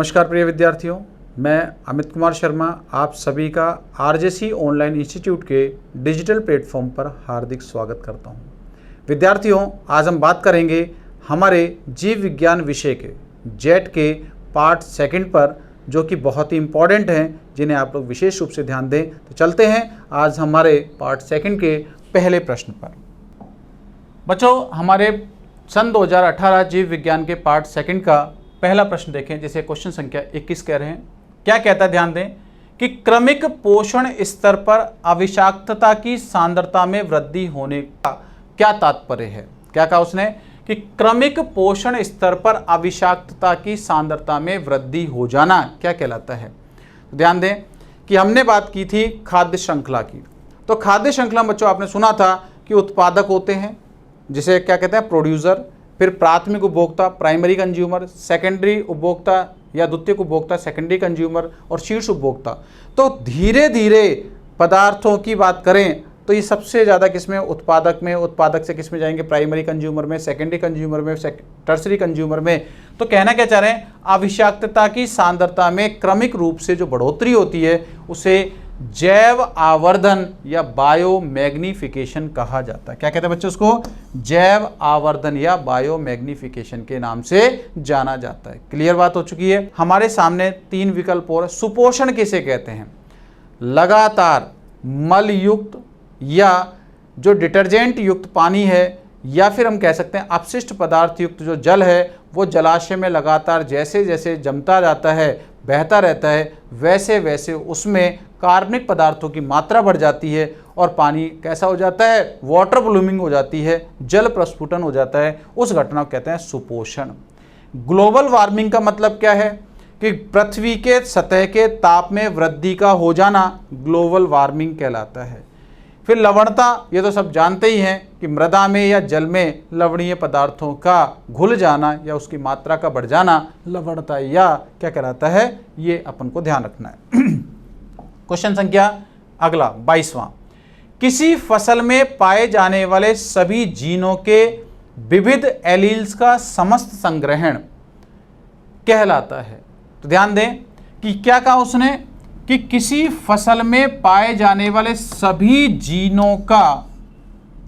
नमस्कार प्रिय विद्यार्थियों, मैं अमित कुमार शर्मा आप सभी का आरजेसी ऑनलाइन इंस्टीट्यूट के डिजिटल प्लेटफॉर्म पर हार्दिक स्वागत करता हूं। विद्यार्थियों, आज हम बात करेंगे हमारे जीव विज्ञान विषय के जेट के पार्ट सेकंड पर, जो कि बहुत ही इम्पॉर्टेंट हैं, जिन्हें आप लोग विशेष रूप से ध्यान दें। तो चलते हैं आज हमारे पार्ट सेकंड के पहले प्रश्न पर। बच्चों, हमारे सन 2018 जीव विज्ञान के पार्ट सेकंड का पहला प्रश्न देखें, जिसे क्वेश्चन संख्या 21 कह रहे हैं। क्या कहता है, ध्यान दें कि क्रमिक पोषण स्तर पर अविषाक्तता की सांद्रता में वृद्धि होने का क्या तात्पर्य है। क्या कहा उसने कि क्रमिक पोषण स्तर पर अविषाक्तता की सांद्रता में वृद्धि हो जाना क्या कहलाता है। तो ध्यान दें कि हमने बात की थी खाद्य श्रृंखला की। तो खाद्य श्रृंखला बच्चों आपने सुना था कि उत्पादक होते हैं, जिसे क्या कहते हैं, प्रोड्यूसर, फिर प्राथमिक उपभोक्ता प्राइमरी कंज्यूमर, सेकेंडरी उपभोक्ता या द्वितीयक उपभोक्ता सेकेंडरी कंज्यूमर, और शीर्ष उपभोक्ता। तो धीरे धीरे पदार्थों की बात करें तो ये सबसे ज़्यादा किसमें, उत्पादक में, उत्पादक से किसमें जाएंगे, प्राइमरी कंज्यूमर में, सेकेंडरी कंज्यूमर में, टर्सरी कंज्यूमर में। तो कहना क्या चाह रहे हैं, अविषाक्तता की सांद्रता में क्रमिक रूप से जो बढ़ोतरी होती है उसे जैव आवर्धन या बायोमैग्निफिकेशन कहा जाता है। क्या कहते हैं बच्चों, उसको जैव आवर्धन या बायोमैग्निफिकेशन के नाम से जाना जाता है। क्लियर बात हो चुकी है। हमारे सामने तीन विकल्प और। सुपोषण किसे कहते हैं, लगातार मल युक्त या जो डिटर्जेंट युक्त पानी है, या फिर हम कह सकते हैं अपशिष्ट पदार्थ युक्त जो जल है वो जलाशय में लगातार जैसे जैसे जमता जाता है, बहता रहता है, वैसे वैसे उसमें कार्बनिक पदार्थों की मात्रा बढ़ जाती है और पानी कैसा हो जाता है, वाटर ब्लूमिंग हो जाती है, जल प्रस्फुटन हो जाता है। उस घटना को कहते हैं सुपोषण। ग्लोबल वार्मिंग का मतलब क्या है कि पृथ्वी के सतह के ताप में वृद्धि का हो जाना ग्लोबल वार्मिंग कहलाता है। फिर लवणता, ये तो सब जानते ही हैं कि मृदा में या जल में लवणीय पदार्थों का घुल जाना या उसकी मात्रा का बढ़ जाना लवणता या क्या कहलाता है, ये अपन को ध्यान रखना है। क्वेश्चन संख्या अगला 22वां। किसी फसल में पाए जाने वाले सभी जीनों के विविध एलील्स का समस्त संग्रहण कहलाता है। तो ध्यान दें कि क्या कहा उसने कि किसी फसल में पाए जाने वाले सभी जीनों का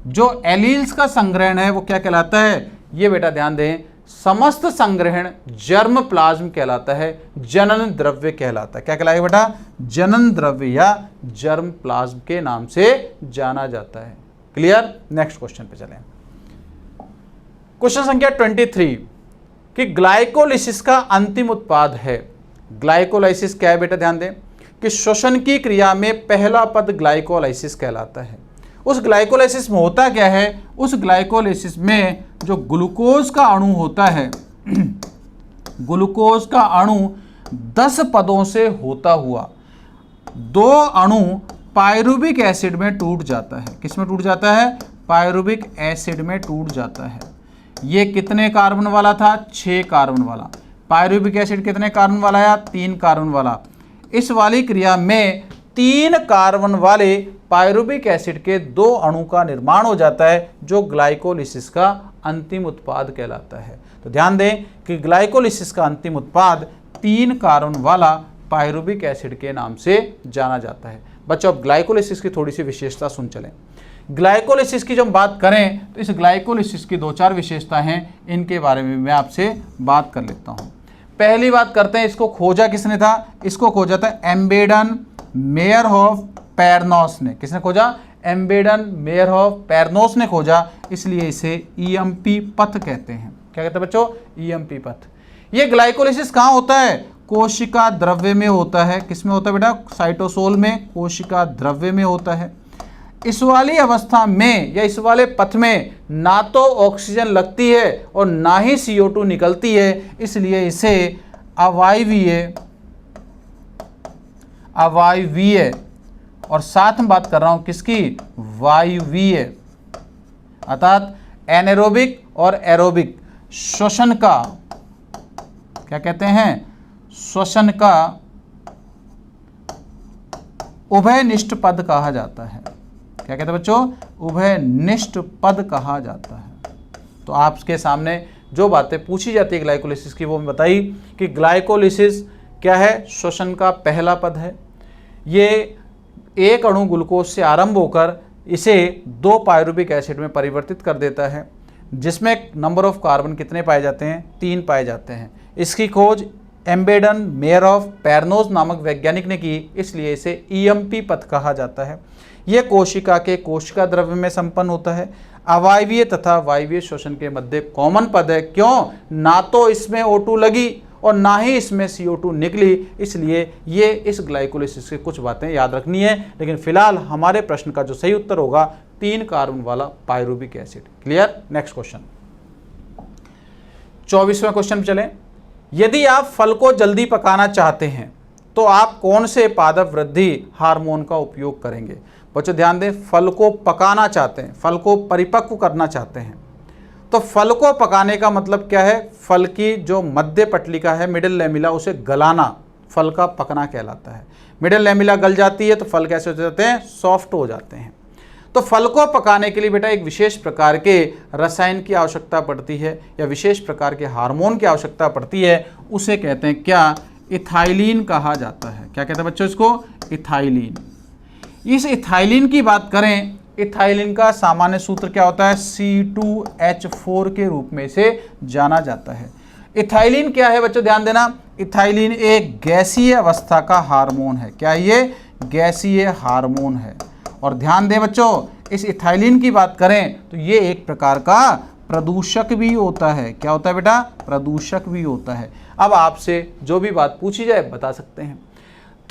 जो एलील्स का संग्रहण है वो क्या कहलाता है। ये बेटा ध्यान दें, समस्त संग्रहण जर्म प्लाज्म कहलाता है, जनन द्रव्य कहलाता है। क्या कहलाएगा बेटा, जनन द्रव्य या जर्म प्लाज्म के नाम से जाना जाता है। क्लियर। नेक्स्ट क्वेश्चन पे चलें। क्वेश्चन संख्या 23 कि ग्लाइकोलाइसिस का अंतिम उत्पाद है। ग्लाइकोलाइसिस क्या है बेटा, ध्यान दें कि श्वसन की क्रिया में पहला पद ग्लाइकोलाइसिस कहलाता है। उस ग्लाइकोलाइसिस में होता क्या है, उस ग्लाइकोलाइसिस में जो ग्लूकोज का अणु होता है, ग्लूकोज का अणु 10 पदों से होता हुआ 2 अणु पायरुविक एसिड में टूट जाता है। किस में टूट जाता है, पायरुविक एसिड में टूट जाता है। ये कितने कार्बन वाला था, 6 कार्बन वाला। पायरुविक एसिड कितने कार्बन वाला है, 3 कार्बन वाला। इस वाली क्रिया में 3 कार्बन वाले पायरुविक एसिड के 2 अणु का निर्माण हो जाता है, जो ग्लाइकोलाइसिस का अंतिम उत्पाद कहलाता है। तो ध्यान दें कि ग्लाइकोलाइसिस का अंतिम उत्पाद 3 कार्बन वाला पायरुविक एसिड के नाम से जाना जाता है। बच्चों, अब ग्लाइकोलाइसिस की थोड़ी सी विशेषता सुन चलें। ग्लाइकोलाइसिस की जब बात करें तो इस ग्लाइकोलाइसिस की 2-4 विशेषता हैं, इनके बारे में मैं आपसे बात कर लेता हूँ। पहली बात करते हैं, इसको खोजा किसने था, इसको खोजा था एम्बेडन मेयरहोफ पेरनोस ने। किसने खोजा, एम्बेडन मेयरहोफ पेरनोस ने खोजा, इसलिए इसे ईएमपी पथ कहते हैं। क्या कहते हैं बच्चों, ईएमपी पथ। ये ग्लाइकोलाइसिस कहाँ होता है, कोशिका द्रव्य में होता है। किस में होता है बेटा, साइटोसोल में, कोशिका द्रव्य में होता है। इस वाली अवस्था में या इस वाले पथ में ना तो ऑक्सीजन लगती है और ना ही CO2 निकलती है, इसलिए इसे अवायवीय और साथ में बात कर रहा हूं किसकी, वायवीय, अर्थात एनारोबिक और एरोबिक श्वसन का, क्या कहते हैं, श्वसन का उभयनिष्ठ पद कहा जाता है। क्या कहते हैं बच्चों, उभयनिष्ठ पद कहा जाता है। तो आपके सामने जो बातें पूछी जाती है ग्लाइकोलिसिस की वो मैं बताई कि ग्लाइकोलिसिस क्या है, श्वसन का पहला पद है। ये एक अणु ग्लूकोज से आरंभ होकर इसे 2 पायरुविक एसिड में परिवर्तित कर देता है, जिसमें नंबर ऑफ कार्बन कितने पाए जाते हैं, 3 पाए जाते हैं। इसकी खोज एम्बेडन मेयरऑफ पेरनोज नामक वैज्ञानिक ने की, इसलिए इसे ईएमपी पद कहा जाता है। यह कोशिका के कोशिका द्रव्य में संपन्न होता है। अवायवीय तथा वायवीय श्वसन के मध्य कॉमन पद है। क्यों? ना तो इसमें O2 लगी और ना ही इसमें CO2 निकली, इसलिए ये इस ग्लाइकोलिसिस की कुछ बातें याद रखनी है। लेकिन फिलहाल हमारे प्रश्न का जो सही उत्तर होगा 3 कार्बन वाला pyruvic acid. Clear? Next question, 24वां क्वेश्चन चलें। यदि आप फल को जल्दी पकाना चाहते हैं तो आप कौन से पादप वृद्धि हार्मोन का उपयोग करेंगे? बच्चों ध्यान दें, फल को पकाना चाहते हैं, फल को परिपक्व करना चाहते हैं, तो फल को पकाने का मतलब क्या है? फल की जो मध्य पटलिका है, मिडिल लैमिला, उसे गलाना फल का पकना कहलाता है। मिडिल लैमिला गल जाती है तो फल कैसे हो जाते हैं? सॉफ्ट हो जाते हैं। तो फल को पकाने के लिए बेटा एक विशेष प्रकार के रसायन की आवश्यकता पड़ती है या विशेष प्रकार के हार्मोन की आवश्यकता पड़ती है, उसे कहते हैं क्या? इथाइलिन कहा जाता है। क्या कहते हैं बच्चों इसको? इथाइलिन। इस इथाइलिन की बात करें, इथाइलिन का सामान्य सूत्र क्या होता है? C2H4 के रूप में इसे जाना जाता है। इथाइलिन क्या है बच्चों? ध्यान देना, इथाइलिन एक गैसीय अवस्था का हार्मोन है। क्या ये? गैसीय हार्मोन है। और ध्यान दें बच्चों, इस इथाइलिन की बात करें तो ये एक प्रकार का प्रदूषक भी होता है। क्या होता है बेटा? प्रदूषक भी होता है। अब आपसे जो भी बात पूछी जाए बता सकते हैं।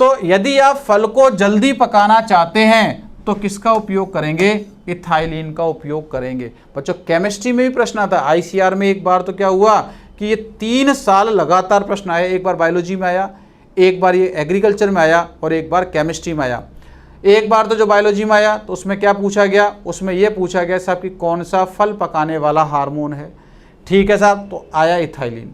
तो यदि आप फल को जल्दी पकाना चाहते हैं तो किसका उपयोग करेंगे? इथाइलिन का उपयोग करेंगे। बच्चों केमिस्ट्री में भी प्रश्न आता है, आईसीआर में एक बार तो क्या हुआ कि ये 3 साल लगातार प्रश्न आए। एक बार बायोलॉजी में आया, एक बार ये एग्रीकल्चर में आया और एक बार केमिस्ट्री में आया। एक बार तो जो बायोलॉजी में आया तो उसमें क्या पूछा गया? उसमें यह पूछा गया साहब कि कौन सा फल पकाने वाला हार्मोन है। ठीक है साहब, तो आया इथाइलिन।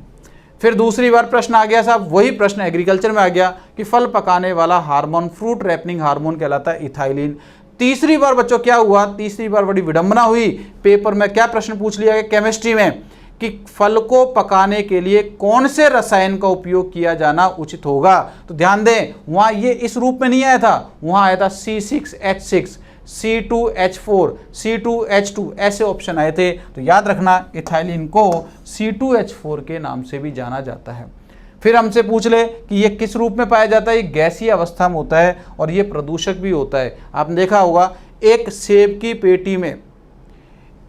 फिर दूसरी बार प्रश्न आ गया साहब, वही प्रश्न एग्रीकल्चर में आ गया कि फल पकाने वाला हार्मोन, फ्रूट रैपनिंग हार्मोन कहलाता है इथाइलिन। तीसरी बार बच्चों क्या हुआ? तीसरी बार बड़ी विडंबना हुई, पेपर में क्या प्रश्न पूछ लिया गया केमिस्ट्री में कि फल को पकाने के लिए कौन से रसायन का उपयोग किया जाना उचित होगा। तो ध्यान दें, वहां ये इस रूप में नहीं आया था, वहां आया था C6H6, C2H4, C2H2, ऐसे ऑप्शन आए थे। तो याद रखना, इथाइलिन को C2H4 के नाम से भी जाना जाता है। फिर हमसे पूछ ले कि ये किस रूप में पाया जाता है? ये गैसीय अवस्था में होता है और ये प्रदूषक भी होता है। आपने देखा होगा एक सेब की पेटी में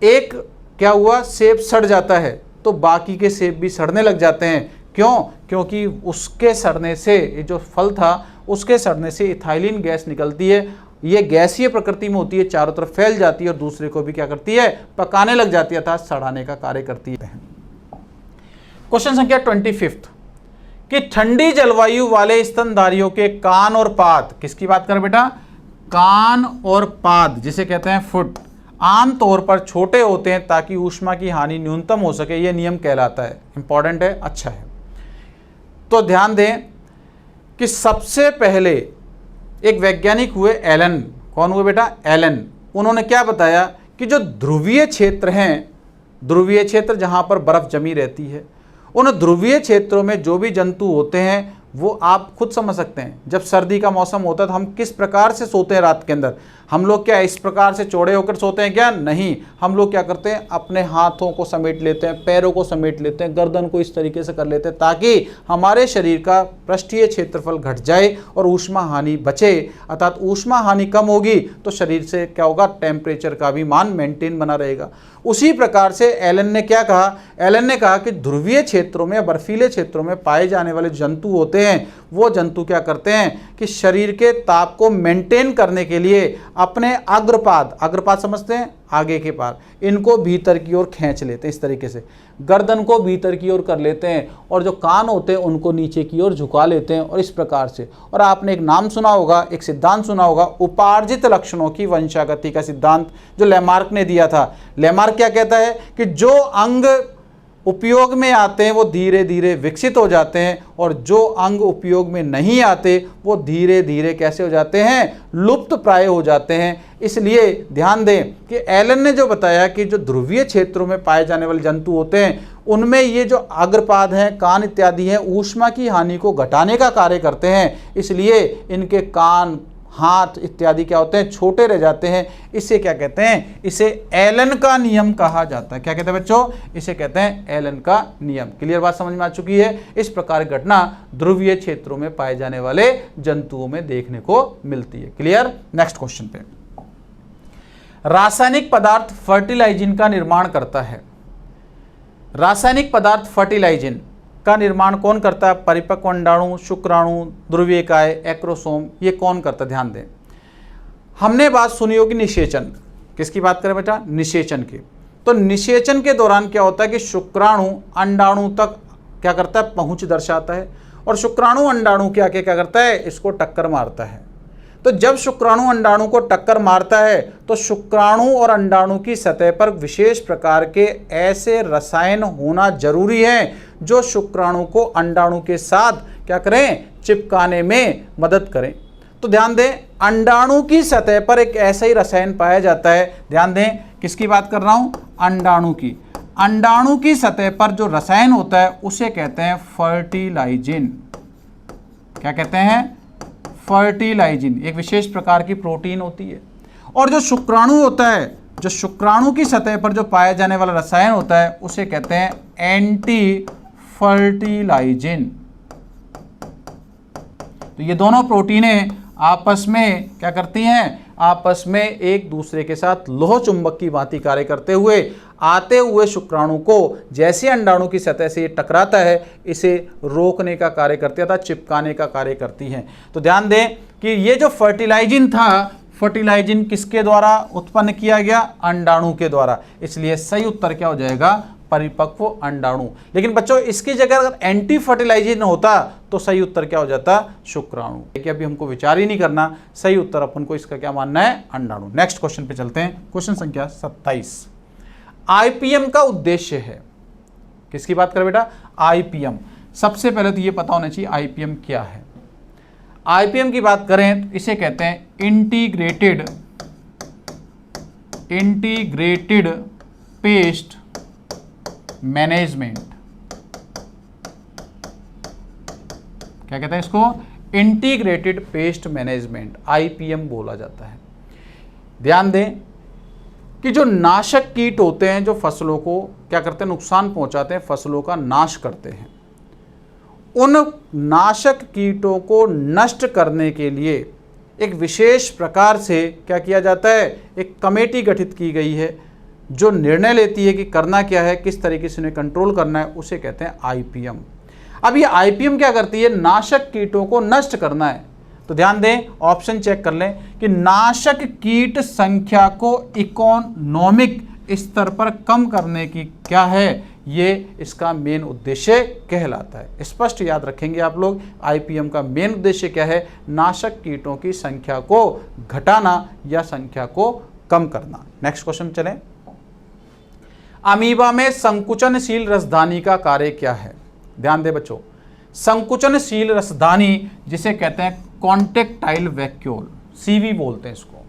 एक क्या हुआ? सेब सड़ जाता है तो बाकी के सेब भी सड़ने लग जाते हैं। क्यों? क्योंकि उसके सड़ने से, ये जो फल था उसके सड़ने से इथाइलिन गैस निकलती है। ये गैसीय प्रकृति में होती है, चारों तरफ फैल जाती है और दूसरे को भी क्या करती है? पकाने लग जाती है, अर्थात सड़ाने का कार्य करती है। क्वेश्चन संख्या 25 कि ठंडी जलवायु वाले स्तनधारियों के कान और पाद, किसकी बात करें बेटा? कान और पाद, जिसे कहते हैं फुट, आमतौर पर छोटे होते हैं ताकि ऊष्मा की हानि न्यूनतम हो सके। यह नियम कहलाता है। इंपॉर्टेंट है, अच्छा है। तो ध्यान दें कि सबसे पहले एक वैज्ञानिक हुए एलन। कौन हुए बेटा? एलन। उन्होंने क्या बताया कि जो ध्रुवीय क्षेत्र हैं, ध्रुवीय क्षेत्र जहां पर बर्फ जमी रहती है, उन ध्रुवीय क्षेत्रों में जो भी जंतु होते हैं वो आप खुद समझ सकते हैं। जब सर्दी का मौसम होता है तो हम किस प्रकार से सोते हैं रात के अंदर? हम लोग क्या इस प्रकार से चौड़े होकर सोते हैं क्या? नहीं, हम लोग क्या करते हैं? अपने हाथों को समेट लेते हैं, पैरों को समेट लेते हैं, गर्दन को इस तरीके से कर लेते हैं ताकि हमारे शरीर का पृष्ठीय क्षेत्रफल घट जाए और ऊष्मा हानि बचे। अर्थात ऊष्मा हानि कम होगी तो शरीर से क्या होगा? टेम्परेचर का भी मान मेंटेन बना रहेगा। उसी प्रकार से एलन ने क्या कहा? एलन ने कहा कि ध्रुवीय क्षेत्रों में, बर्फीले क्षेत्रों में पाए जाने वाले जंतु होते हैं, वो जंतु क्या करते हैं कि शरीर के ताप को मेंटेन करने के लिए अपने अग्रपाद, अग्रपाद समझते हैं? आगे के पार, इनको भीतर की ओर खींच लेते हैं। इस तरीके से गर्दन को भीतर की ओर कर लेते हैं और जो कान होते हैं उनको नीचे की ओर झुका लेते हैं और इस प्रकार से। और आपने एक नाम सुना होगा, एक सिद्धांत सुना होगा, उपार्जित लक्षणों की वंशागति का सिद्धांत, जो लेमार्क ने दिया था। लेमार्क क्या कहता है कि जो अंग उपयोग में आते हैं वो धीरे धीरे विकसित हो जाते हैं और जो अंग उपयोग में नहीं आते वो धीरे धीरे कैसे हो जाते हैं? लुप्त प्राय हो जाते हैं। इसलिए ध्यान दें कि एलन ने जो बताया कि जो ध्रुवीय क्षेत्रों में पाए जाने वाले जंतु होते हैं उनमें ये जो अग्रपाद हैं, कान इत्यादि हैं, ऊष्मा की हानि को घटाने का कार्य करते हैं, इसलिए इनके कान, हाथ इत्यादि क्या होते हैं, छोटे रह जाते हैं। इसे क्या कहते हैं, इसे एलन का नियम कहा जाता है। क्या कहते हैं बच्चों, इसे कहते हैं एलन का नियम। क्लियर बात समझ में आ चुकी है। इस प्रकार की घटना ध्रुवीय क्षेत्रों में पाए जाने वाले जंतुओं में देखने को मिलती है। क्लियर। नेक्स्ट क्वेश्चन पे, रासायनिक पदार्थ फर्टिलाइजिन का निर्माण करता है। रासायनिक पदार्थ फर्टिलाइजिन का निर्माण कौन करता है? परिपक्व अंडाणु, शुक्राणु, ध्रुवीय इकाई, एक्रोसोम, ये कौन करता है? ध्यान दें, हमने बात सुनी होगी निषेचन। किसकी बात करें बेटा? निषेचन की। तो निषेचन के दौरान क्या होता है कि शुक्राणु अंडाणु तक क्या करता है? पहुंच दर्शाता है, और शुक्राणु अंडाणु के आके क्या करता है? इसको टक्कर मारता है। तो जब शुक्राणु अंडाणु को टक्कर मारता है तो शुक्राणु और अंडाणु की सतह पर विशेष प्रकार के ऐसे रसायन होना जरूरी है जो शुक्राणु को अंडाणु के साथ क्या करें? चिपकाने में मदद करें। तो ध्यान दें, अंडाणु की सतह पर एक ऐसा ही रसायन पाया जाता है। ध्यान दें, किसकी बात कर रहा हूं? अंडाणु की। अंडाणु की सतह पर जो रसायन होता है उसे कहते हैं फर्टिलाइजिन। क्या कहते हैं? फर्टिलाइजिन। एक विशेष प्रकार की प्रोटीन होती है। और जो शुक्राणु होता है, जो शुक्राणु की सतह पर जो पाया जाने वाला रसायन होता है उसे कहते हैं एंटी फर्टिलाइजिन। तो ये दोनों प्रोटीनें आपस में क्या करती हैं? आपस में एक दूसरे के साथ लोह चुंबक की भांति कार्य करते हुए आते हुए शुक्राणु को जैसे अंडाणु की सतह से ये टकराता है, इसे रोकने का कार्य करती है, चिपकाने का कार्य करती हैं। तो ध्यान दें कि ये जो फर्टिलाइजिन था, फर्टिलाइजिन किसके द्वारा उत्पन्न किया गया? अंडाणु के द्वारा। इसलिए सही उत्तर क्या हो जाएगा? परिपक्व अंडाणु। लेकिन बच्चों इसकी जगह अगर एंटी फर्टिलाइजिन होता तो सही उत्तर क्या हो जाता? शुक्राणु। देखिए अभी हमको विचार ही नहीं करना, सही उत्तर अपन को इसका क्या मानना है? अंडाणु। नेक्स्ट क्वेश्चन पे चलते हैं। क्वेश्चन संख्या 27। आईपीएम का उद्देश्य है। किसकी बात करें बेटा? आईपीएम। सबसे पहले तो ये पता होना चाहिए आईपीएम क्या है। आईपीएम की बात करें तो इसे कहते हैं इंटीग्रेटेड पेस्ट मैनेजमेंट। क्या कहते हैं इसको? इंटीग्रेटेड पेस्ट मैनेजमेंट, आईपीएम बोला जाता है। ध्यान दें कि जो नाशक कीट होते हैं जो फसलों को क्या करते हैं? नुकसान पहुंचाते हैं, फसलों का नाश करते हैं। उन नाशक कीटों को नष्ट करने के लिए एक विशेष प्रकार से क्या किया जाता है? एक कमेटी गठित की गई है जो निर्णय लेती है कि करना क्या है, किस तरीके से उन्हें कंट्रोल करना है, उसे कहते हैं आईपीएम। अब ये आईपीएम क्या करती है? नाशक कीटों को नष्ट करना है। तो ध्यान दें, ऑप्शन चेक कर लें कि नाशक कीट संख्या को इकोनॉमिक स्तर पर कम करने की क्या है, ये इसका मेन उद्देश्य कहलाता है। स्पष्ट याद रखेंगे आप लोग, आईपीएम का मेन उद्देश्य क्या है? नाशक कीटों की संख्या को घटाना या संख्या को कम करना। नेक्स्ट क्वेश्चन चलें। अमीबा में संकुचनशील रसधानी का कार्य क्या है? ध्यान दें बच्चों, संकुचनशील रसधानी जिसे कहते हैं कॉन्टेक्टाइल वैक्यूल, सीवी बोलते हैं इसको।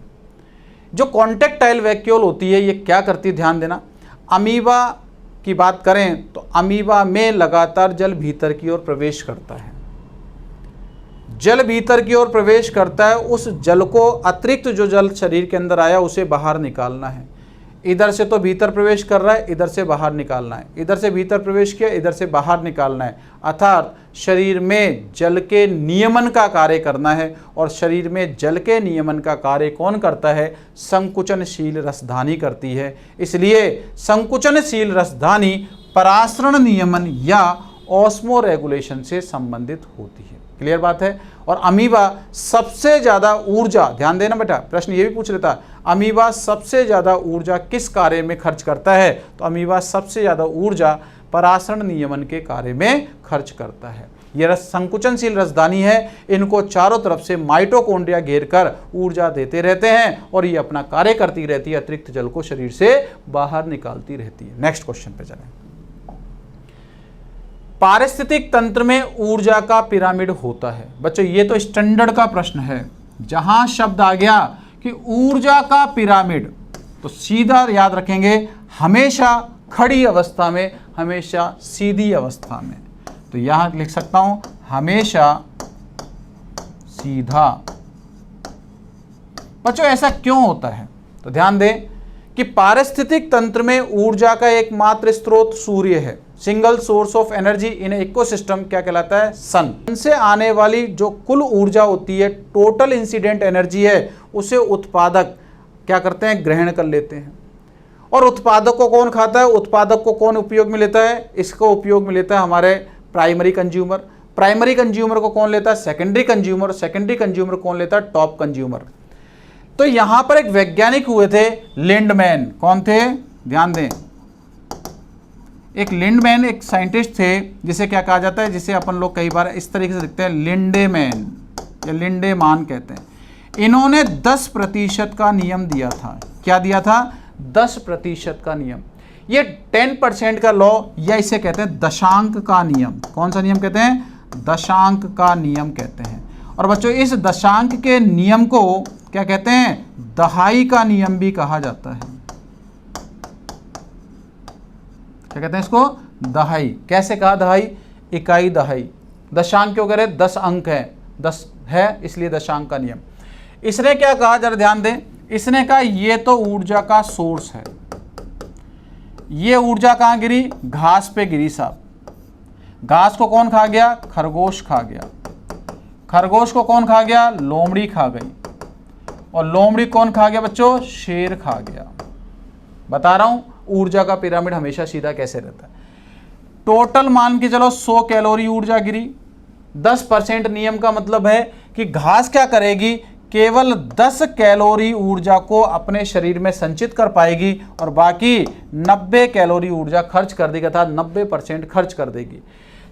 जो कॉन्टेक्टाइल वैक्यूल होती है ये क्या करती है? ध्यान देना, अमीबा की बात करें तो अमीबा में लगातार जल भीतर की ओर प्रवेश करता है। जल भीतर की ओर प्रवेश करता है, उस जल को अतिरिक्त जो जल शरीर के अंदर आया उसे बाहर निकालना है। इधर से तो भीतर प्रवेश कर रहा है, इधर से बाहर निकालना है, इधर से भीतर प्रवेश किया, इधर से बाहर निकालना है। अर्थात शरीर में जल के नियमन का कार्य करना है। और शरीर में जल के नियमन का कार्य कौन करता है? संकुचनशील रसधानी करती है। इसलिए संकुचनशील रसधानी परासरण नियमन या ऑस्मो रेगुलेशन से संबंधित होती है। क्लियर बात है। और अमीबा सबसे ज़्यादा ऊर्जा, ध्यान देना बेटा, प्रश्न ये भी पूछ लेता, अमीबा सबसे ज़्यादा ऊर्जा किस कार्य में खर्च करता है? तो अमीबा सबसे ज़्यादा ऊर्जा परासरण नियमन के कार्य में खर्च करता है। ये संकुचनशील रसधानी है, इनको चारों तरफ से माइटोकॉन्ड्रिया घेर कर ऊर्जा देते रहते हैं और ये अपना कार्य करती रहती है, अतिरिक्त जल को शरीर से बाहर निकालती रहती है। नेक्स्ट क्वेश्चन पे चलें। पारिस्थितिक तंत्र में ऊर्जा का पिरामिड होता है। बच्चों ये तो स्टैंडर्ड का प्रश्न है, जहां शब्द आ गया कि ऊर्जा का पिरामिड तो सीधा याद रखेंगे हमेशा खड़ी अवस्था में, हमेशा सीधी अवस्था में। तो यहां लिख सकता हूं हमेशा सीधा। बच्चों ऐसा क्यों होता है? तो ध्यान दें कि पारिस्थितिक तंत्र में ऊर्जा का एकमात्र स्रोत सूर्य है। Single source of energy in ecosystem क्या कहलाता है? सन। सन से आने वाली जो कुल ऊर्जा होती है, टोटल इंसिडेंट एनर्जी है, उसे उत्पादक क्या करते हैं? ग्रहण कर लेते हैं। और उत्पादक को कौन खाता है? उत्पादक को कौन उपयोग में लेता है? इसको उपयोग में लेता है हमारे प्राइमरी कंज्यूमर। प्राइमरी कंज्यूमर को कौन लेता है? Secondary consumer. सेकेंडरी कंज्यूमर कौन लेता है? Top consumer. तो यहां पर एक वैज्ञानिक हुए थे, लिंडमैन। कौन थे? ध्यान दें, एक लिंडमैन एक साइंटिस्ट थे, जिसे क्या कहा जाता है, जिसे अपन लोग कई बार इस तरीके से लिखते हैं लिंडेमैन या लिंडेमान कहते हैं। इन्होंने 10% का नियम दिया था। क्या दिया था? 10% का नियम। ये 10% का लॉ, या इसे कहते हैं दशांक का नियम। कौन सा नियम कहते हैं? दशांक का नियम कहते हैं। और बच्चों इस दशांक के नियम को क्या कहते हैं? दहाई का नियम भी कहा जाता है। क्या कहते हैं इसको? दहाई। कैसे कहा दहाई? इकाई दहाई। दशांक क्यों कह रहे? 10 अंक है, 10 है, इसलिए दशांक का नियम। इसने क्या कहा, जरा ध्यान दें। इसने कहा ये तो ऊर्जा का सोर्स है। ये ऊर्जा कहां गिरी? घास पे गिरी साहब। घास को कौन खा गया? खरगोश खा गया। खरगोश को कौन खा गया? लोमड़ी खा गई। और लोमड़ी कौन खा गया बच्चों? शेर खा गया। बता रहा हूं ऊर्जा का पिरामिड हमेशा सीधा कैसे रहता है। टोटल मान के चलो 100 कैलोरी ऊर्जा गिरी। 10% नियम का मतलब है कि घास क्या करेगी? केवल 10 कैलोरी ऊर्जा को अपने शरीर में संचित कर पाएगी और बाकी 90 कैलोरी ऊर्जा खर्च कर देगी, अर्थात 90% खर्च कर देगी।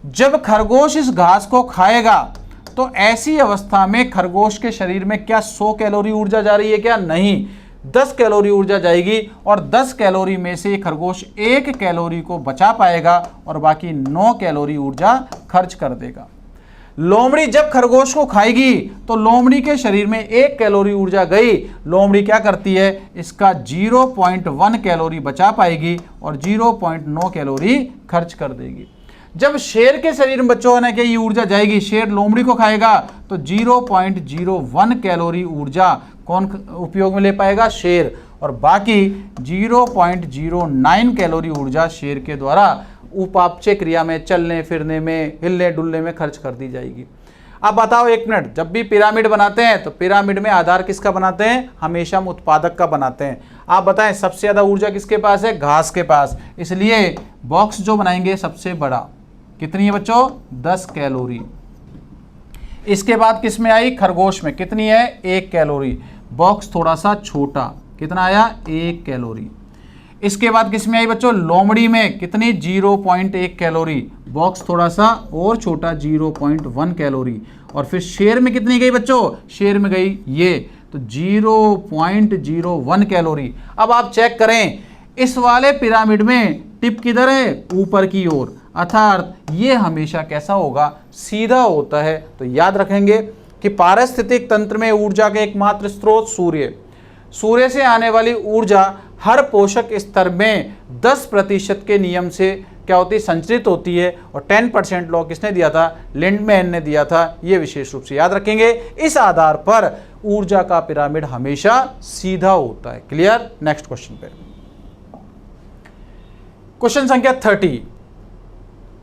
जब खरगोश इस घास को खाएगा तो ऐसी अवस्था में खरगोश के शरीर में क्या 100 कैलोरी ऊर्जा जा रही है? क्या नहीं, 10 कैलोरी ऊर्जा जाएगी। और 10 कैलोरी में से खरगोश 1 कैलोरी को बचा पाएगा और बाकी 9 कैलोरी ऊर्जा खर्च कर देगा। लोमड़ी जब खरगोश को खाएगी तो लोमड़ी के शरीर में 1 कैलोरी ऊर्जा गई। लोमड़ी क्या करती है? इसका 0.1 कैलोरी बचा पाएगी और 0.9 कैलोरी खर्च कर देगी। जब शेर के शरीर में बच्चों ने ये ऊर्जा जाएगी, शेर लोमड़ी को खाएगा तो 0.01 कैलोरी ऊर्जा कौन उपयोग में ले पाएगा? शेर। और बाकी 0.09 कैलोरी ऊर्जा शेर के द्वारा उपापचय क्रिया में, चलने फिरने में, हिलने डुलने में खर्च कर दी जाएगी। अब बताओ एक मिनट, जब भी पिरामिड बनाते हैं तो पिरामिड में आधार किसका बनाते हैं? हमेशा हम उत्पादक का बनाते हैं। आप बताएं सबसे ज़्यादा ऊर्जा किसके पास है? घास के पास। इसलिए बॉक्स जो बनाएंगे सबसे बड़ा। कितनी है बच्चों? 10 कैलोरी। इसके बाद किस में आई? खरगोश में। कितनी है? 1 कैलोरी। बॉक्स थोड़ा सा छोटा, कितना आया? 1 कैलोरी। इसके बाद किस में आई बच्चों? लोमड़ी में। कितनी? 0.1 कैलोरी। बॉक्स थोड़ा सा और छोटा, 0.1 कैलोरी। और फिर शेर में कितनी गई बच्चों? शेर में गई ये, तो 0.01 कैलोरी। अब आप चेक करें, इस वाले पिरामिड में टिप किधर है? ऊपर की ओर। अर्थात ये हमेशा कैसा होगा? सीधा होता है। तो याद रखेंगे कि पारिस्थितिक तंत्र में ऊर्जा का एकमात्र स्रोत सूर्य। सूर्य से आने वाली ऊर्जा हर पोषक स्तर में 10% के नियम से क्या होती है? संचित होती है। और 10% लॉ किसने दिया था? लिंडमैन ने दिया था। ये विशेष रूप से याद रखेंगे। इस आधार पर ऊर्जा का पिरामिड हमेशा सीधा होता है। क्लियर? नेक्स्ट क्वेश्चन पे, क्वेश्चन संख्या 30।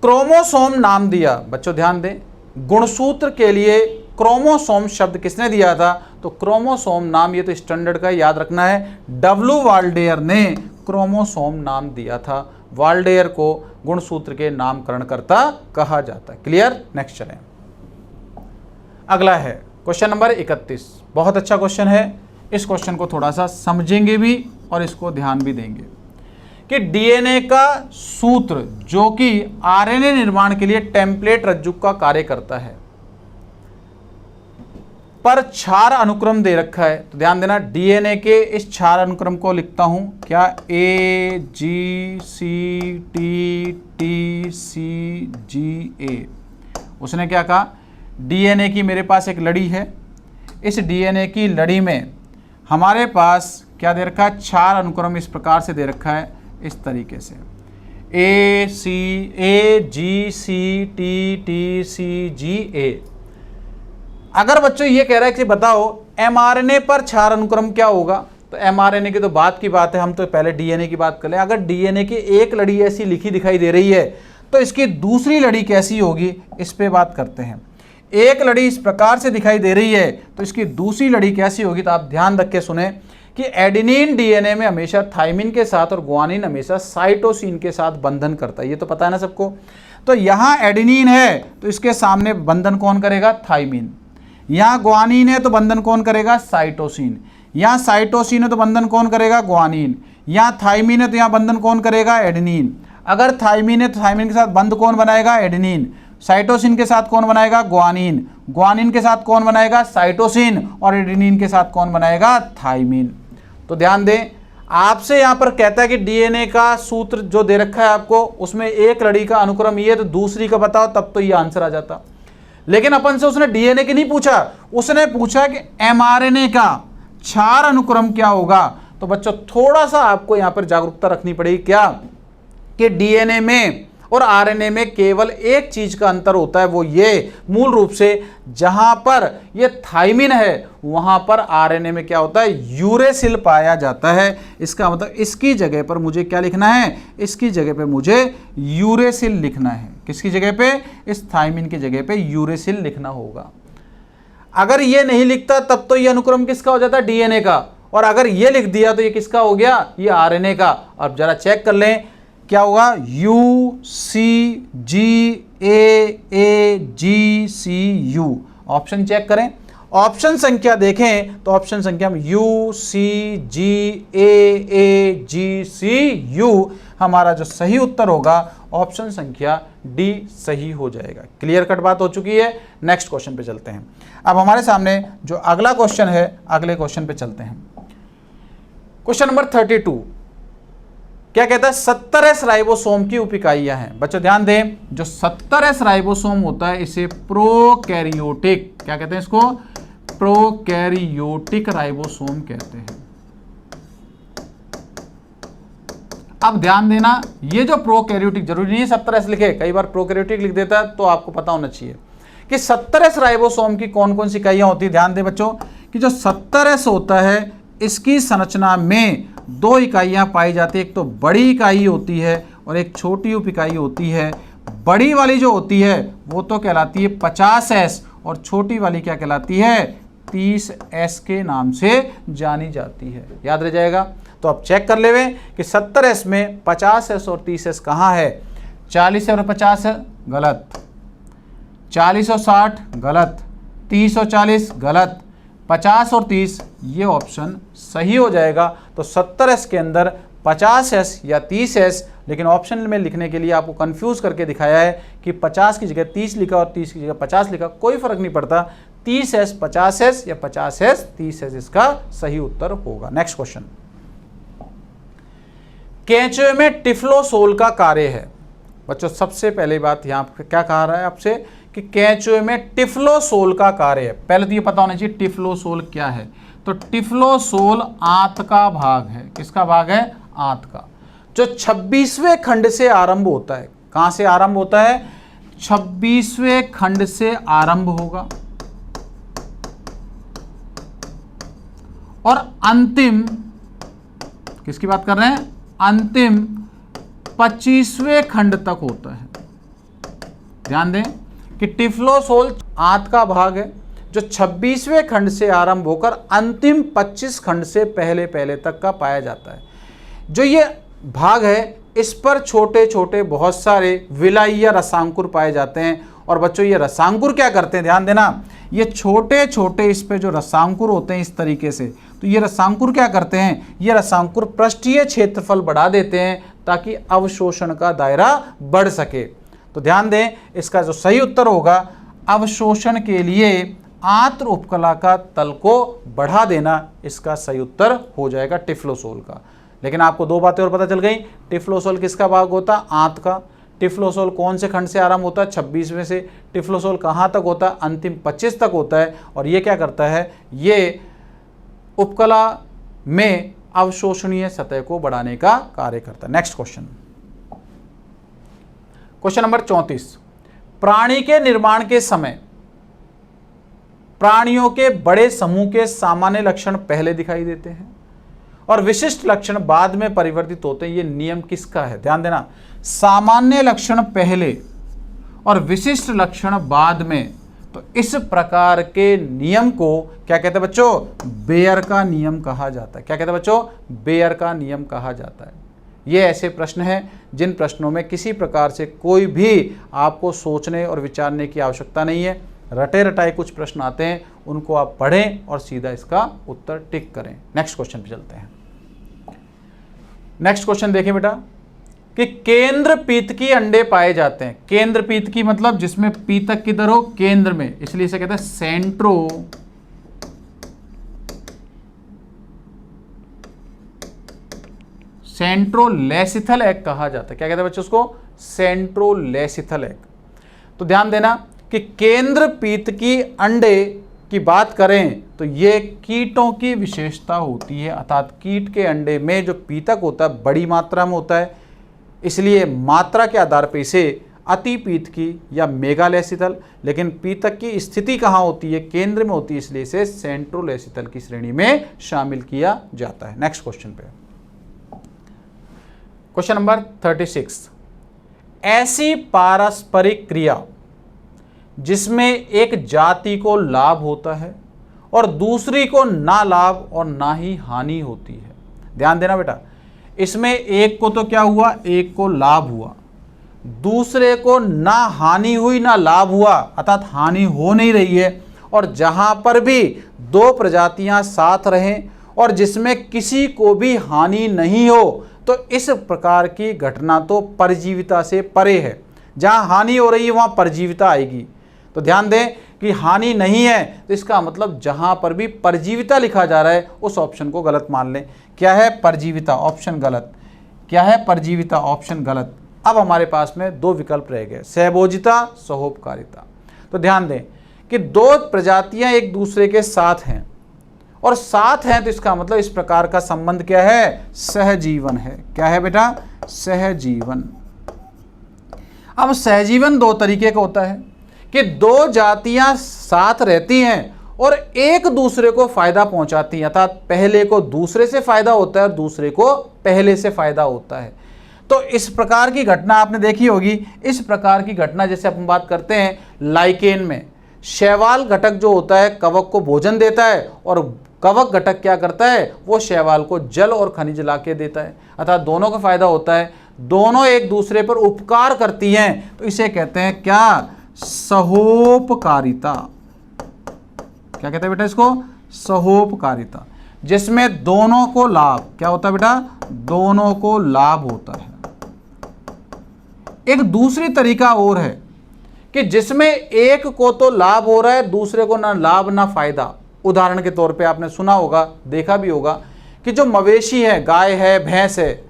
क्रोमोसोम नाम दिया। बच्चों ध्यान दें, गुणसूत्र के लिए क्रोमोसोम शब्द किसने दिया था? तो क्रोमोसोम नाम, ये तो स्टैंडर्ड का याद रखना है, डब्ल्यू वाल्डेयर ने क्रोमोसोम नाम दिया था। वाल्डेयर को गुणसूत्र के नामकरणकर्ता कहा जाता है। क्लियर? नेक्स्ट चलें। अगला है क्वेश्चन नंबर 31। बहुत अच्छा क्वेश्चन है। इस क्वेश्चन को थोड़ा सा समझेंगे भी और इसको ध्यान भी देंगे कि डीएनए का सूत्र जो कि आरएनए निर्माण के लिए टेम्पलेट रज्जु का कार्य करता है, पर क्षार अनुक्रम दे रखा है। तो ध्यान देना, डीएनए के इस क्षार अनुक्रम को लिखता हूं क्या? AGCTTCGA। उसने क्या कहा? डीएनए की मेरे पास एक लड़ी है। इस डीएनए की लड़ी में हमारे पास क्या दे रखा है? क्षार अनुक्रम इस प्रकार से दे रखा है, इस तरीके से। AGCTTCGA। अगर बच्चों ये कह रहा है कि बताओ mRNA पर क्षार अनुक्रम क्या होगा, तो mRNA की तो बात की बात है, हम तो पहले DNA की बात कर लें। अगर DNA की एक लड़ी ऐसी लिखी दिखाई दे रही है तो इसकी दूसरी लड़ी कैसी होगी, इस पे बात करते हैं। एक लड़ी इस प्रकार से दिखाई दे रही है तो इसकी दूसरी लड़ी कैसी होगी, तो आप ध्यान रख के सुने कि एडेनिन डीएनए में हमेशा थाइमिन के साथ और ग्वानिन हमेशा साइटोसिन के साथ बंधन करता है, ये तो पता है ना सबको। तो यहाँ एडेनिन है तो इसके सामने बंधन कौन करेगा, थाइमिन। यहाँ ग्वानिन है तो बंधन कौन करेगा, साइटोसिन। यहाँ साइटोसिन है तो बंधन कौन करेगा, ग्वानिन। यहाँ थाइमिन है तो यहाँ बंधन कौन करेगा, एडेनिन। अगर थाइमिन है तो थाइमिन के साथ बंध कौन बनाएगा, एडेनिन। साइटोसिन के साथ कौन बनाएगा, ग्वानिन। ग्वानिन के साथ कौन बनाएगा, साइटोसिन। और एडेनिन के साथ कौन बनाएगा, थाइमिन। तो ध्यान दें, आपसे यहां पर कहता है कि डीएनए का सूत्र जो दे रखा है आपको, उसमें एक लड़ी का अनुक्रम ये, तो दूसरी का बताओ, तब तो ये आंसर आ जाता। लेकिन अपन से उसने डीएनए की नहीं पूछा, उसने पूछा कि एमआरएनए का क्षार अनुक्रम क्या होगा। तो बच्चों थोड़ा सा आपको यहां पर जागरूकता रखनी पड़ेगी, क्या कि डीएनए में और आरएनए में केवल एक चीज का अंतर होता है, वो ये मूल रूप से जहां पर ये थाइमिन है वहां पर आरएनए में क्या होता है, यूरेसिल पाया जाता है। इसका मतलब इसकी जगह पर मुझे क्या लिखना है, इसकी जगह पे मुझे यूरेसिल लिखना है। किसकी जगह पे, इस थाइमिन की जगह पे यूरेसिल लिखना होगा। अगर ये नहीं लिखता तब तो ये अनुक्रम किसका हो जाता है, डीएनए का। और अगर ये लिख दिया तो ये किसका हो गया, ये आरएनए का। अब जरा चेक कर लें क्या होगा, UCGAAGCU। ऑप्शन चेक करें, ऑप्शन संख्या देखें तो ऑप्शन संख्या में UCGAAGCU हमारा जो सही उत्तर होगा ऑप्शन संख्या डी सही हो जाएगा। क्लियर कट बात हो चुकी है। नेक्स्ट क्वेश्चन पे चलते हैं। अब हमारे सामने जो अगला क्वेश्चन है, अगले क्वेश्चन पे चलते हैं। क्वेश्चन नंबर 32 क्या कहता है, 70S राइबोसोम की उप इकाइयां हैं। बच्चों ध्यान दें, जो 70S राइबोसोम होता है इसे प्रोकैरियोटिक, क्या कहते हैं इसको, प्रोकैरियोटिक राइबोसोम कहते हैं। अब ध्यान देना, ये जो प्रोकैरियोटिक, जरूरी नहीं है 70S लिखे, कई बार प्रोकैरियोटिक लिख देता है, तो आपको पता होना चाहिए कि 70S राइबोसोम की कौन कौन सी इकाइयां होती है। ध्यान दें बच्चों कि जो 70S होता है इसकी संरचना में दो इकाइयां पाई जाती है, एक तो बड़ी इकाई होती है और एक छोटी उप इकाई होती है। बड़ी वाली जो होती है वो तो कहलाती है 50S और छोटी वाली क्या कहलाती है, 30S के नाम से जानी जाती है। याद रह जाएगा। तो अब चेक कर लेवे कि 70S में 50S और 30S कहाँ है। 40 और 50 गलत, 40 और 60 गलत, 30 और 40 गलत, 50 और 30 ये ऑप्शन सही हो जाएगा। तो 70S के अंदर 50S या 30S, लेकिन ऑप्शन में लिखने के लिए आपको कंफ्यूज करके दिखाया है कि 50 की जगह 30 लिखा और 30 की जगह 50 लिखा, कोई फर्क नहीं पड़ता। 30S 50S या 50S 30S इसका सही उत्तर होगा। नेक्स्ट क्वेश्चन, केंचुए में टिफ्लोसोल का कार्य है। बच्चों सबसे पहले बात यहाँ पे क्या कहा रहा है आपसे कि केंचुए में टिफ्लोसोल का कार्य है। पहले तो ये पता होना चाहिए टिफ्लोसोल क्या है। तो टिफ्लोसोल आंत का भाग है। किसका भाग है, आंत का, जो 26वें खंड से आरंभ होता है। कहां से आरंभ होता है, 26वें खंड से आरंभ होगा और अंतिम, किसकी बात कर रहे हैं, अंतिम 25वें खंड तक होता है। ध्यान दें कि टिफ्लोसोल आंत का भाग है जो 26वें खंड से आरंभ होकर अंतिम 25 खंड से पहले पहले तक का पाया जाता है। जो ये भाग है इस पर छोटे छोटे बहुत सारे विलाई या रसांकुर पाए जाते हैं। और बच्चों ये रसांकुर क्या करते हैं, ध्यान देना, ये छोटे छोटे इस पे जो रसांकुर होते हैं इस तरीके से, तो ये रसांकुर क्या करते हैं, ये रसांकुर पृष्ठीय क्षेत्रफल बढ़ा देते हैं ताकि अवशोषण का दायरा बढ़ सके। तो ध्यान दें, इसका जो सही उत्तर होगा, अवशोषण के लिए आंत्र उपकला का तल को बढ़ा देना, इसका सही उत्तर हो जाएगा टिफ्लोसोल का। लेकिन आपको दो बातें और पता चल गई, टिफ्लोसोल किसका भाग होता है, आंत का। टिफ्लोसोल कौन से खंड से आरंभ होता है, 26वें से। टिफ्लोसोल कहाँ तक होता है, अंतिम 25 तक होता है। और ये क्या करता है, ये उपकला में अवशोषणीय सतह को बढ़ाने का कार्य करता है। नेक्स्ट क्वेश्चन, क्वेश्चन नंबर 34, प्राणी के निर्माण के समय प्राणियों के बड़े समूह के सामान्य लक्षण पहले दिखाई देते हैं और विशिष्ट लक्षण बाद में परिवर्तित होते हैं। ये नियम किसका है? ध्यान देना, सामान्य लक्षण पहले और विशिष्ट लक्षण बाद में। तो इस प्रकार के नियम को क्या कहते हैं बच्चों? बेयर का नियम कहा जाता है। क्या कहते हैं बच्चों? बेयर का नियम कहा जाता है। ये ऐसे प्रश्न हैं जिन प्रश्नों में किसी प्रकार से कोई भी आपको सोचने और विचारने की आवश्यकता नहीं है। रटे रटाए कुछ प्रश्न आते हैं, उनको आप पढ़ें और सीधा इसका उत्तर टिक करें। नेक्स्ट क्वेश्चन पे चलते हैं। नेक्स्ट क्वेश्चन देखें बेटा कि केंद्र पीतकी अंडे पाए जाते हैं। केंद्र पीतकी मतलब जिसमें पीतक किधर हो? केंद्र में, इसलिए इसे कहते हैं सेंट्रोलेसिथल एग कहा जाता है। क्या कहते हैं बच्चों उसको? Centrolecithal egg. तो ध्यान देना कि केंद्र पीतकी अंडे की बात करें तो ये कीटों की विशेषता होती है, अर्थात कीट के अंडे में जो पीतक होता है बड़ी मात्रा में होता है, इसलिए मात्रा के आधार पर इसे अति पीतकी या मेगालेसिथल, लेकिन पीतक की स्थिति कहाँ होती है? केंद्र में होती है, इसलिए इसे सेंट्रोलेसिथल की श्रेणी में शामिल किया जाता है। नेक्स्ट क्वेश्चन पे, क्वेश्चन नंबर 36, ऐसी पारस्परिक क्रिया जिसमें एक जाति को लाभ होता है और दूसरी को ना लाभ और ना ही हानि होती है। ध्यान देना बेटा, इसमें एक को तो क्या हुआ? एक को लाभ हुआ, दूसरे को ना हानि हुई ना लाभ हुआ, अर्थात हानि हो नहीं रही है। और जहां पर भी दो प्रजातियां साथ रहें और जिसमें किसी को भी हानि नहीं हो, तो इस प्रकार की घटना तो परजीविता से परे है। जहां हानि हो रही है वहां परजीविता आएगी। तो ध्यान दें कि हानि नहीं है, तो इसका मतलब जहां पर भी परजीविता लिखा जा रहा है उस ऑप्शन को गलत मान लें। क्या है? परजीविता, ऑप्शन गलत। क्या है? परजीविता, ऑप्शन गलत। अब हमारे पास में दो विकल्प रह गए, सहभोजिता, सहोपकारिता। तो ध्यान दें कि दो प्रजातियां एक दूसरे के साथ हैं और साथ हैं, तो इसका मतलब इस प्रकार का संबंध क्या है? सहजीवन है। क्या है बेटा? सहजीवन। अब सहजीवन दो तरीके का होता है कि दो जातियां साथ रहती हैं और एक दूसरे को फायदा पहुंचाती हैं, अर्थात पहले को दूसरे से फायदा होता है और दूसरे को पहले से फायदा होता है। तो इस प्रकार की घटना आपने देखी होगी। इस प्रकार की घटना जैसे अपन बात करते हैं लाइकेन में, शैवाल घटक जो होता है कवक को भोजन देता है और कवक घटक क्या करता है? वो शैवाल को जल और खनिज ला के देता है, अर्थात दोनों का फायदा होता है, दोनों एक दूसरे पर उपकार करती हैं। तो इसे कहते हैं क्या? सहोपकारिता। क्या कहते हैं बेटा इसको? सहोपकारिता, जिसमें दोनों को लाभ क्या होता है बेटा? दोनों को लाभ होता है। एक दूसरी तरीका और है कि जिसमें एक को तो लाभ हो रहा है, दूसरे को ना लाभ ना फायदा। उदाहरण के तौर पे आपने सुना होगा, देखा भी होगा कि जो मवेशी है, गाय है, भैंस है,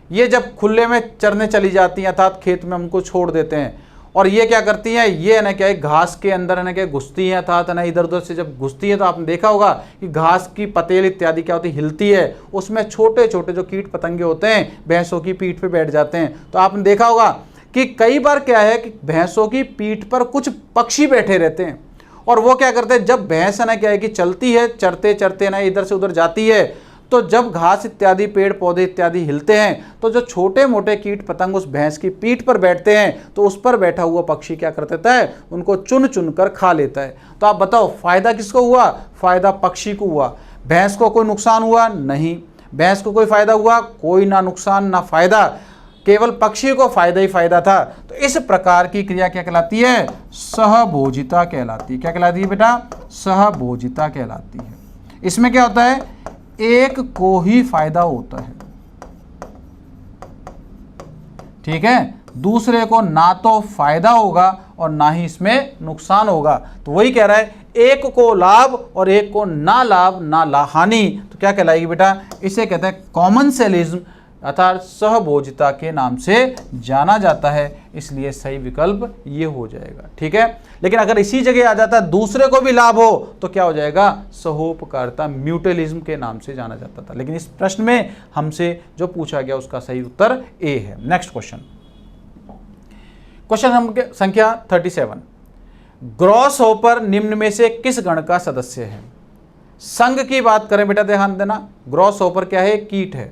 ये जब खुले में चरने चली जाती हैं, अर्थात खेत में हमको छोड़ देते हैं, और ये क्या करती हैं? ये है ना क्या घास के अंदर है ना क्या घुसती हैं, अर्थात है ना इधर उधर से जब घुसती है तो आपने देखा होगा कि घास की पतेल इत्यादि क्या होती है? हिलती है। उसमें छोटे छोटे जो कीट पतंगे होते हैं भैंसों की पीठ पे बैठ जाते हैं। तो आपने देखा होगा कि कई बार क्या है कि भैंसों की पीठ पर कुछ पक्षी बैठे रहते हैं और वो क्या करते हैं? जब भैंस है ना क्या है कि चलती है, चरते चरते ना इधर से उधर जाती है, तो जब घास इत्यादि पेड़ पौधे इत्यादि हिलते हैं तो जो छोटे मोटे कीट पतंग उस भैंस की पीठ पर बैठते हैं, तो उस पर बैठा हुआ पक्षी क्या कर देता है? उनको चुन चुन कर खा लेता है। तो आप बताओ फायदा किसको हुआ? फायदा पक्षी को हुआ। भैंस को कोई नुकसान हुआ? नहीं। भैंस को कोई फायदा हुआ? कोई ना नुकसान ना फायदा, केवल पक्षी को फायदा ही फायदा था। तो इस प्रकार की क्रिया क्या कहलाती है? सहभोजिता कहलाती है। क्या कहलाती है बेटा? सहभोजिता कहलाती है। इसमें क्या होता है? एक को ही फायदा होता है, ठीक है, दूसरे को ना तो फायदा होगा और ना ही इसमें नुकसान होगा। तो वही कह रहा है, एक को लाभ और एक को ना लाभ ना हानि। तो क्या कहलाएगी बेटा? इसे कहते हैं कॉमनसेलिज्म, अर्थात सहभोजिता के नाम से जाना जाता है। इसलिए सही विकल्प ये हो जाएगा, ठीक है। लेकिन अगर इसी जगह आ जाता है दूसरे को भी लाभ हो तो क्या हो जाएगा? सहोपकारिता, म्यूचुअलिज्म के नाम से जाना जाता था। लेकिन इस प्रश्न में हमसे जो पूछा गया उसका सही उत्तर ए है। नेक्स्ट क्वेश्चन, क्वेश्चन नंबर संख्या 37, ग्रॉस हॉपर निम्न में से किस गण का सदस्य है? संघ की बात करें बेटा, ध्यान देना, ग्रॉस हॉपर क्या है? कीट है,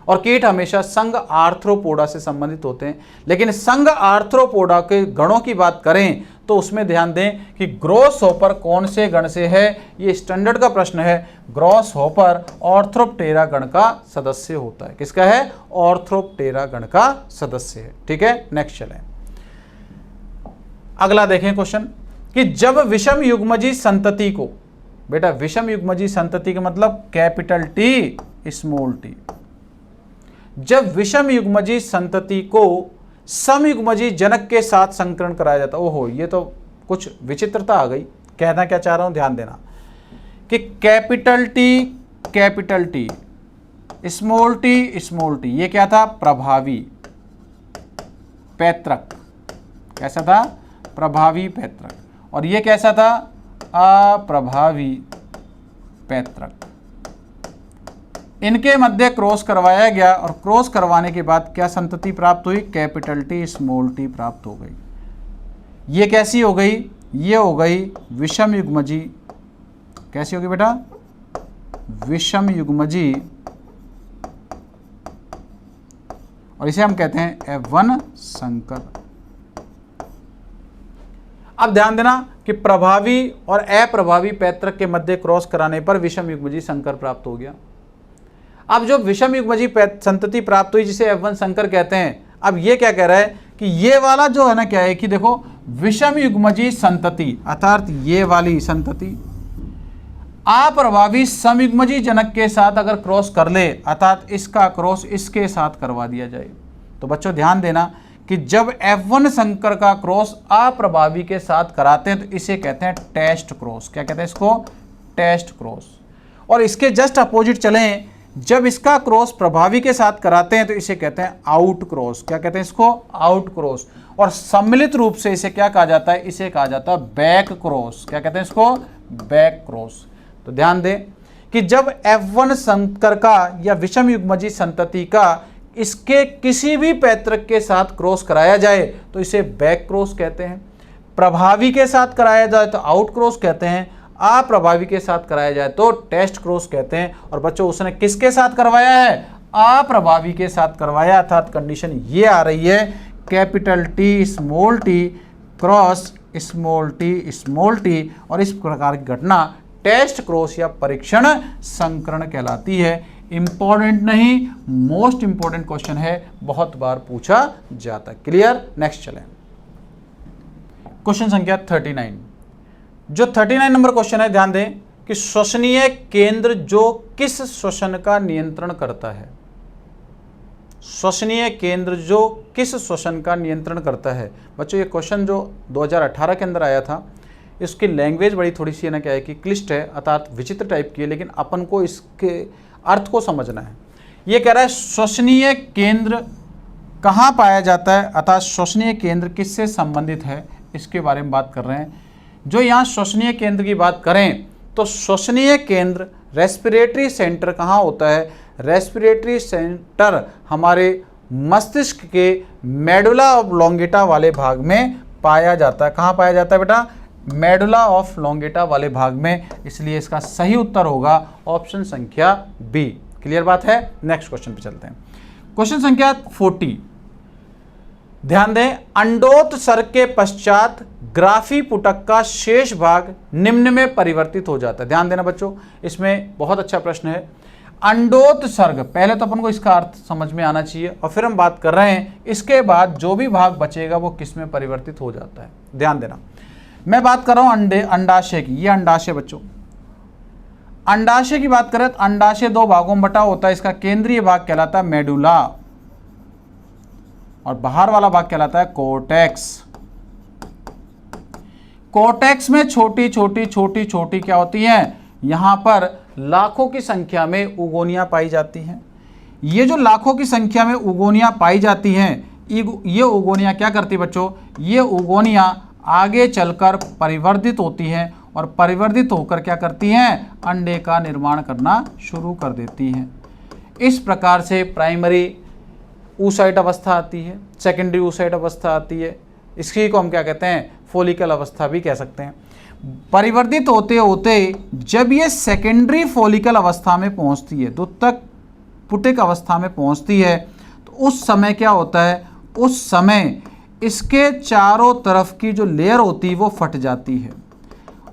और कीट हमेशा संघ आर्थ्रोपोडा से संबंधित होते हैं। लेकिन संघ आर्थ्रोपोडा के गणों की बात करें तो उसमें ध्यान दें कि ग्रॉस हॉपर कौन से गण से है, ये स्टैंडर्ड का प्रश्न है। ग्रॉस हॉपर ऑर्थ्रोप्टेरा गण का सदस्य होता है। किसका है? ऑर्थ्रोप्टेरा गण का सदस्य है। ठीक है, नेक्स्ट चलें, अगला देखें क्वेश्चन कि जब विषम युग्मजी संतति को, बेटा विषम युग्मजी संतति का मतलब कैपिटल टी स्मॉल टी, जब विषम युग्मजी संतति को समयुग्मजी जनक के साथ संकरण कराया जाता, ओहो ये तो कुछ विचित्रता आ गई। कहना क्या चाह रहा हूं, ध्यान देना कि कैपिटल टी स्मॉल टी ये क्या था? प्रभावी पैतृक। कैसा था? प्रभावी पैतृक। और ये कैसा था? अप्रभावी पैतृक। इनके मध्य क्रॉस करवाया गया और क्रॉस करवाने के बाद क्या संतति प्राप्त हुई? कैपिटल टी स्मॉल टी प्राप्त हो गई। ये कैसी हो गई? ये हो गई विषम युग्मजी। कैसी होगी बेटा? विषम युग्मजी, और इसे हम कहते हैं F1 संकर। अब ध्यान देना कि प्रभावी और अप्रभावी पैतृक के मध्य क्रॉस कराने पर विषम युग्मजी संकर प्राप्त हो गया। अब जो विषम युग्मजी संतति प्राप्त हुई जिसे F1 संकर कहते हैं, अब ये क्या कह रहा है कि ये वाला जो है ना, क्या है कि देखो विषम युग्मजी संतति अर्थात ये वाली संतति अप्रभावी समयुग्मजी जनक के साथ अगर क्रॉस कर ले, अर्थात इसका क्रॉस इसके साथ करवा दिया जाए, तो बच्चों ध्यान देना कि जब F1 संकर का क्रॉस अप्रभावी के साथ कराते हैं तो इसे कहते हैं टेस्ट क्रॉस। क्या कहते हैं इसको? Test cross. और इसके जस्ट अपोजिट चलें, जब इसका क्रॉस प्रभावी के साथ कराते हैं तो इसे कहते हैं आउट क्रॉस। क्या कहते हैं इसको? Out cross. और सम्मिलित रूप से इसे क्या कहा जाता है? इसे कहा जाता है बैक क्रॉस। क्या कहते हैं इसको? Back cross. तो ध्यान दें कि जब F1 संकर का या विषम युग्मजी संतति का इसके किसी भी पैतृक के साथ क्रॉस कराया जाए तो इसे बैक क्रॉस कहते हैं। प्रभावी के साथ कराया जाए तो आउट क्रॉस कहते हैं, अप्रभावी के साथ कराया जाए तो टेस्ट क्रॉस कहते हैं। और बच्चों उसने किसके साथ करवाया है? अप्रभावी के साथ करवाया, अर्थात कंडीशन ये आ रही है capital T small T cross small T, और इस प्रकार की घटना टेस्ट क्रॉस या परीक्षण संकरण कहलाती है। इंपॉर्टेंट नहीं, मोस्ट इंपॉर्टेंट क्वेश्चन है, बहुत बार पूछा जाता है। क्लियर? नेक्स्ट चलें, क्वेश्चन संख्या 39। जो 39 नंबर क्वेश्चन है, ध्यान दें कि श्वसनीय केंद्र जो किस श्वसन का नियंत्रण करता है? श्वसनीय केंद्र जो किस श्वसन का नियंत्रण करता है? बच्चों ये क्वेश्चन जो 2018 के अंदर आया था, इसकी लैंग्वेज बड़ी थोड़ी सी है ना, क्या है कि क्लिष्ट है, अर्थात विचित्र टाइप की है, लेकिन अपन को इसके अर्थ को समझना है। ये कह रहा है श्वसनीय केंद्र कहाँ पाया जाता है, अर्थात श्वसनीय केंद्र किससे संबंधित है, इसके बारे में बात कर रहे हैं। जो यहाँ श्वसनीय केंद्र की बात करें तो श्वसनीय केंद्र रेस्पिरेटरी सेंटर कहाँ होता है? रेस्पिरेटरी सेंटर हमारे मस्तिष्क के मेडुला ऑब्लोंगेटा वाले भाग में पाया जाता है। कहाँ पाया जाता है बेटा? मेडुला ऑफ लोंगेटा वाले भाग में। इसलिए इसका सही उत्तर होगा ऑप्शन संख्या बी। क्लियर बात है? नेक्स्ट क्वेश्चन पे चलते हैं, क्वेश्चन संख्या 40। ध्यान दें, अंडोत्सर्ग के पश्चात ग्राफी पुटक का शेष भाग निम्न में परिवर्तित हो जाता है। ध्यान देना बच्चों, इसमें बहुत अच्छा प्रश्न है। अंडोत्सर्ग, पहले तो अपन को इसका अर्थ समझ में आना चाहिए और फिर हम बात कर रहे हैं इसके बाद जो भी भाग बचेगा वो किस में परिवर्तित हो जाता है। ध्यान देना, मैं बात कर रहा हूं अंडाशय की। ये अंडाशय बच्चों, अंडाशय की बात करें तो अंडाशय दो भागों में बटा होता है। इसका केंद्रीय भाग कहलाता है मेडुला और बाहर वाला भाग कहलाता है कोर्टेक्स। कोर्टेक्स में छोटी छोटी क्या होती हैं? यहां पर लाखों की संख्या में उगोनियां पाई जाती हैं। ये जो लाखों की संख्या में उगोनियां पाई जाती हैं, ये उगोनियां क्या करती है बच्चों? ये उगोनियां आगे चलकर परिवर्धित होती हैं और परिवर्धित होकर क्या करती हैं? अंडे का निर्माण करना शुरू कर देती हैं। इस प्रकार से प्राइमरी oocyte अवस्था आती है, सेकेंडरी oocyte अवस्था आती है, इसी को हम क्या कहते हैं, फॉलिकल अवस्था भी कह सकते हैं। परिवर्तित होते होते जब ये सेकेंडरी फॉलिकल अवस्था में पहुंचती है, द्वितीयक पुटिक अवस्था में पहुंचती है, तो उस समय क्या होता है, उस समय इसके चारों तरफ की जो लेयर होती है वो फट जाती है,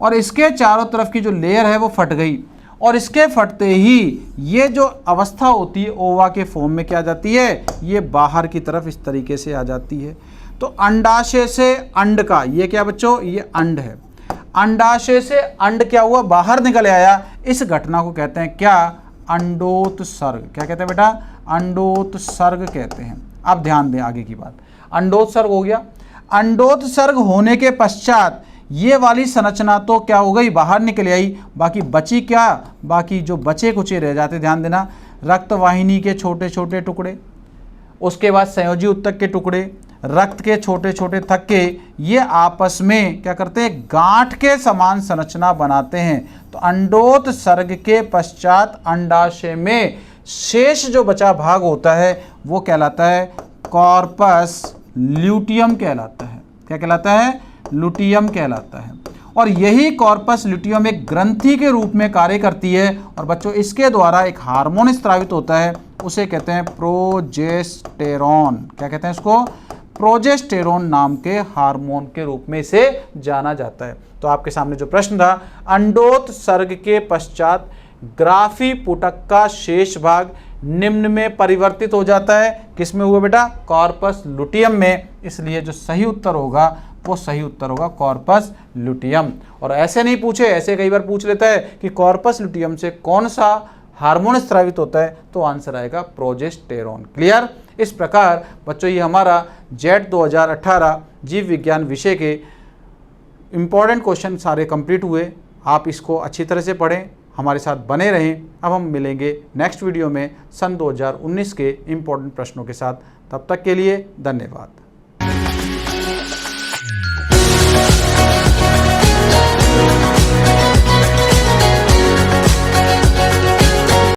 और इसके चारों तरफ की जो लेयर है वो फट गई, और इसके फटते ही ये जो अवस्था होती है ओवा के फॉर्म में क्या आ जाती है, ये बाहर की तरफ इस तरीके से आ जाती है। तो अंडाशय से अंड का, ये क्या बच्चों, ये अंड है, अंडाशय से अंड क्या हुआ, बाहर निकल आया। इस घटना को कहते हैं क्या, अंडोत्सर्ग। क्या कहते हैं बेटा, अंडोत्सर्ग कहते हैं। अब ध्यान दें आगे की बात, अंडोत्सर्ग हो गया। अंडोत्सर्ग होने के पश्चात ये वाली संरचना तो क्या हो गई, बाहर निकल आई, बाकी बची क्या, बाकी जो बचे कुचे रह जाते, ध्यान देना, रक्तवाहिनी के छोटे छोटे टुकड़े, उसके बाद संयोजी उत्तक के टुकड़े, रक्त के छोटे छोटे थक्के, ये आपस में क्या करते हैं, गांठ के समान संरचना बनाते हैं। तो अंडोत्सर्ग के पश्चात अंडाशय में शेष जो बचा भाग होता है वो कहलाता है कॉर्पस ल्यूटियम कहलाता है। क्या कहलाता है, लुटियम कहलाता है। और यही कॉर्पस ल्यूटियम एक ग्रंथि के रूप में कार्य करती है, और बच्चों इसके द्वारा एक हार्मोन स्रावित होता है, उसे कहते हैं प्रोजेस्टेरॉन। क्या कहते हैं इसको, प्रोजेस्टेरॉन नाम के हार्मोन के रूप में इसे जाना जाता है। तो आपके सामने जो प्रश्न था, अंडोत्सर्ग के पश्चात ग्राफी पुटक का शेष भाग निम्न में परिवर्तित हो जाता है, किसमें हुआ बेटा, कॉर्पस लुटियम में, इसलिए जो सही उत्तर होगा वो सही उत्तर होगा कॉर्पस लुटियम। और ऐसे नहीं पूछे, ऐसे कई बार पूछ लेता है कि कॉर्पस लुटियम से कौन सा हार्मोन स्रावित होता है, तो आंसर आएगा प्रोजेस्टेरॉन। क्लियर। इस प्रकार बच्चों ये हमारा जेट 2018 जीव विज्ञान विषय के इम्पॉर्टेंट क्वेश्चन सारे कंप्लीट हुए। आप इसको अच्छी तरह से पढ़ें, हमारे साथ बने रहें। अब हम मिलेंगे नेक्स्ट वीडियो में सन 2019 के इम्पॉर्टेंट प्रश्नों के साथ। तब तक के लिए धन्यवाद।